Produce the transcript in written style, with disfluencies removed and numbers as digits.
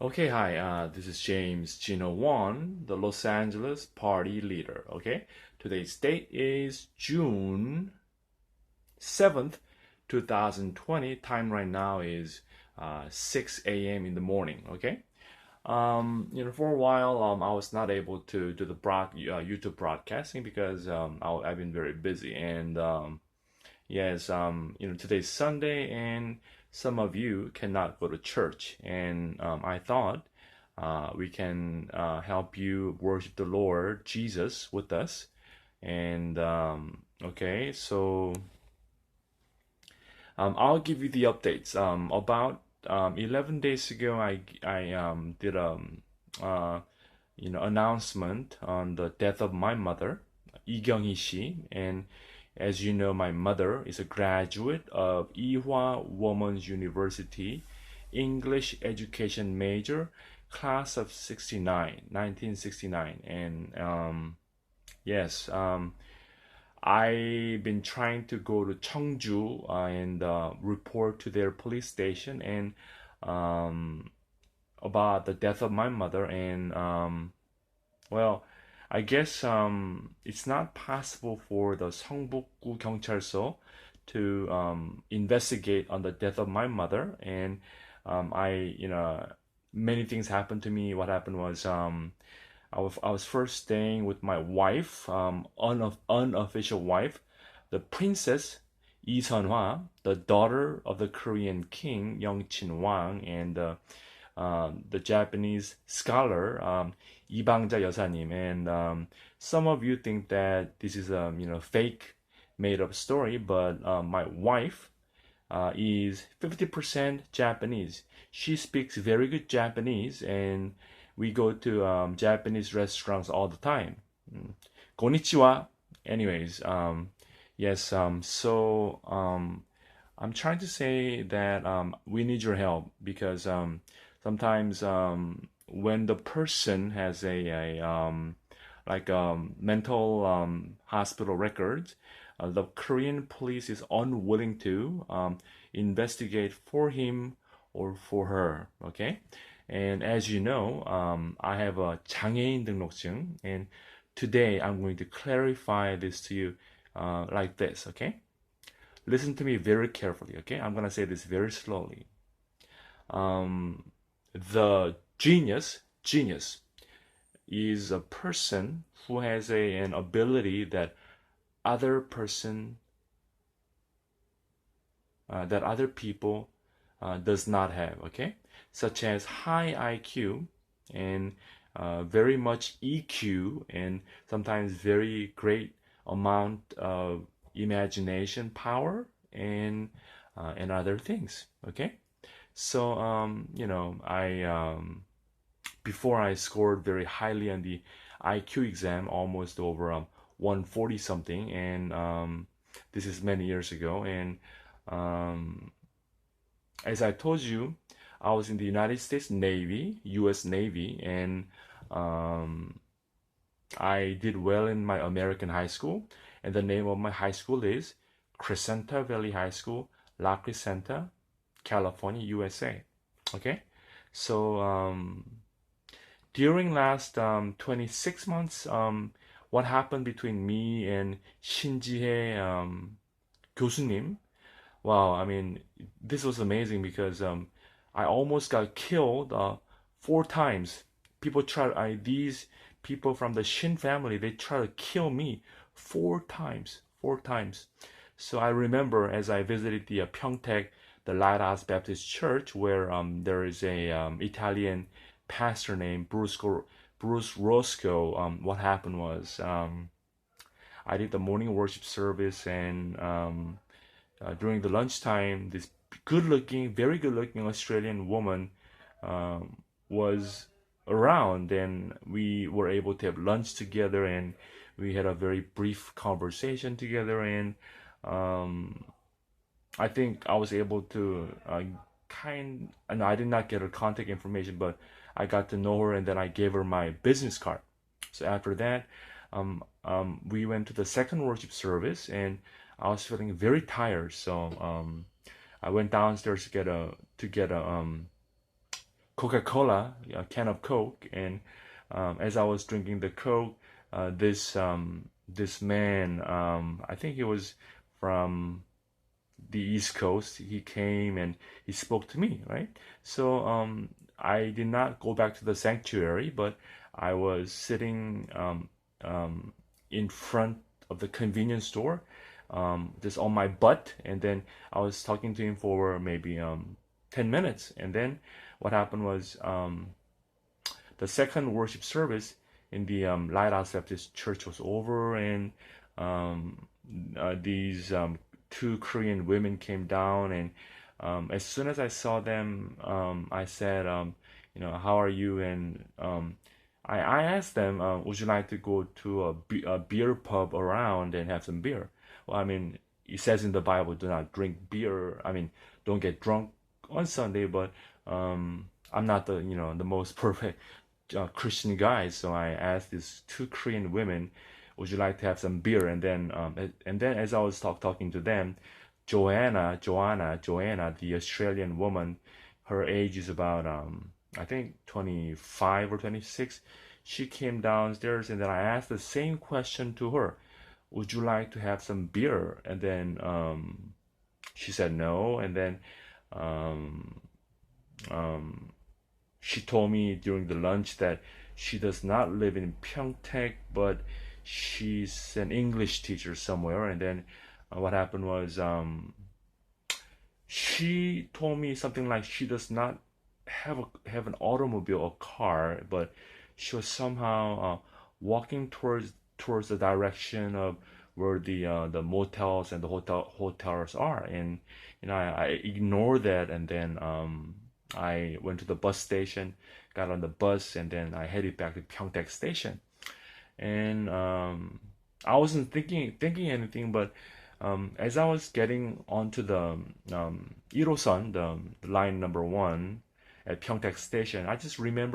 Okay, hi, this is James Gino Wan, the Los Angeles party leader. Okay, today's date is June 7th, 2020. Time right now is 6 a.m. in the morning. Okay, for a while, I was not able to do the YouTube broadcasting because I've been very busy. And yes, today's Sunday, and some of you cannot go to church, and I thought we can help you worship the Lord Jesus with us. And okay, so I'll give you the updates. About 11 days ago, I did uh, announcement on the death of my mother, Lee Kyung-hee Shi, and as you know, my mother is a graduate of Ewha Women's University, English education major, class of 69, 1969. And yes, I've been trying to go to Cheongju and report to their police station and um, about the death of my mother. And well, I guess it's not possible for the 성북구 경찰서 to investigate on the death of my mother. And many things happened to me. What happened was I was first staying with my wife, unofficial wife, the Princess Lee Sun-hwa, the daughter of the Korean king Yeongchin Wang, and the Japanese scholar 이방자 여사님. And some of you think that this is a fake made up story, but my wife is 50% Japanese. She speaks very good Japanese, and we go to Japanese restaurants all the time. Konnichiwa. Anyways, yes. I'm trying to say that we need your help because sometimes when the person has a mental hospital records, the Korean police is unwilling to investigate for him or for her. Okay, and as you know, I have a 장애인 등록증, and today I'm going to clarify this to you like this. Okay, listen to me very carefully. Okay, I'm gonna say this very slowly. Um, the genius is a person who has an ability that other person that other people does not have. Okay, such as high IQ and very much EQ, and sometimes very great amount of imagination power, and other things. Okay, so I before I scored very highly on the IQ exam, almost over 140 something, and this is many years ago. And um, as I told you, I was in the United States Navy, U.S. Navy, and um, I did well in my American high school. And the name of my high school is Crescenta Valley High School, La Crescenta, California, USA. Okay, so during last 26 months, what happened between me and 신지혜 교수님? Wow, I mean, this was amazing because I almost got killed 4 times. These people from the Shin family, they try to kill me 4 times, 4 times. So I remember as I visited the Pyeongtaek, the Lighthouse Baptist Church, where there is a Italian pastor named Bruce Roscoe. What happened was I did the morning worship service, and during the lunchtime, this very good looking Australian woman was around, and we were able to have lunch together, and we had a very brief conversation together. And um, I think I was able to and I did not get her contact information, but I got to know her, and then I gave her my business card. So after that, we went to the second worship service, and I was feeling very tired. So I went downstairs to get a Coca-Cola, a can of Coke, and as I was drinking the Coke, this man, I think he was from the East Coast. He came and he spoke to me, right? So I did not go back to the sanctuary, but I was sitting in front of the convenience store, just on my butt, and then I was talking to him for maybe 10 minutes, and then what happened was the second worship service in the Lighthouse Baptist Church was over, and um, these two Korean women came down, and as soon as I saw them, I said, how are you? And I asked them, would you like to go to a beer pub around and have some beer? Well, I mean, it says in the Bible, do not drink beer. I mean, don't get drunk on Sunday, but I'm not the most perfect Christian guy, so I asked these two Korean women, "Would you like to have some beer?" And then as I was talking to them, Joanna, the Australian woman, her age is about I think 25 or 26. She came downstairs, and then I asked the same question to her. Would you like to have some beer? And then she said no, and then um, um, she told me during the lunch that she does not live in Pyeongtaek, but she's an English teacher somewhere. And then what happened was she told me something like she does not have an automobile or car, but she was somehow walking towards the direction of where the motels and the hotels are. And I ignored that, and then I went to the bus station, got on the bus, and then I headed back to Pyeongtaek Station. And I wasn't thinking anything, but as I was getting onto the 1호선, the line number one at Pyeongtaek Station, I just remembered